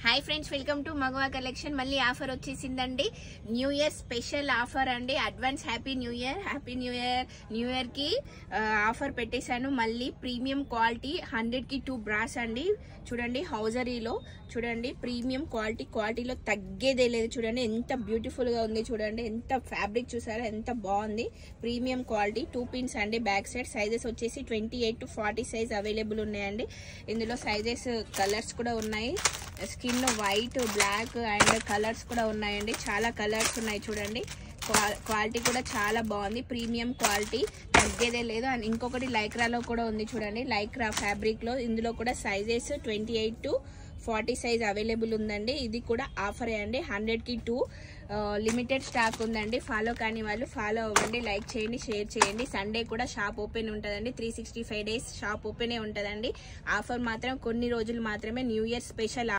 Hi friends, welcome to Magava collection. మళ్ళీ offer వచ్చేసిందండి. New year special offer అండి. Advance happy new year. New year కి offer పెట్టేశాను. మళ్ళీ ప్రీమియం క్వాలిటీ 100కి 2 బ్రాస్ అండి. చూడండి, హౌజరీలో చూడండి, ప్రీమియం క్వాలిటీలో తగ్గేదే లేదు. చూడండి ఎంత బ్యూటిఫుల్ గా ఉంది. చూడండి ఎంత ఫ్యాబ్రిక్ చూసారా, ఎంత బాగుంది. ప్రీమియం క్వాలిటీ 2 పిన్స్ అండి. బ్యాక్ సైడ్ సైజెస్ వచ్చేసి 28 to 40 సైజ్ అవైలబుల్ ఉన్నాయండి. ఇందులో సైజెస్ కలర్స్ కూడా ఉన్నాయి. Skin white, black and colours కూడా ఉన్నాయండి. చాలా కలర్స్ ఉన్నాయి. చూడండి, క్వాలిటీ కూడా చాలా బాగుంది. ప్రీమియం క్వాలిటీ తగ్గేదే లేదు. అండ్ ఇంకొకటి లైక్రాలో కూడా ఉంది. చూడండి, లైక్రా ఫ్యాబ్రిక్ లో ఇందులో కూడా సైజెస్ 28 to 40 సైజ్ అవైలబుల్ ఉందండి. ఇది కూడా ఆఫరే అండి. 100కి 2 లిమిటెడ్ స్టాక్ ఉందండి. ఫాలో కాని వాళ్ళు ఫాలో అవ్వండి, లైక్ చేయండి, షేర్ చేయండి. సండే కూడా షాప్ ఓపెన్ ఉంటుందండి. 365 days షాప్ ఓపెనే ఉంటుందండి. ఆఫర్ మాత్రం కొన్ని రోజులు మాత్రమే. New year special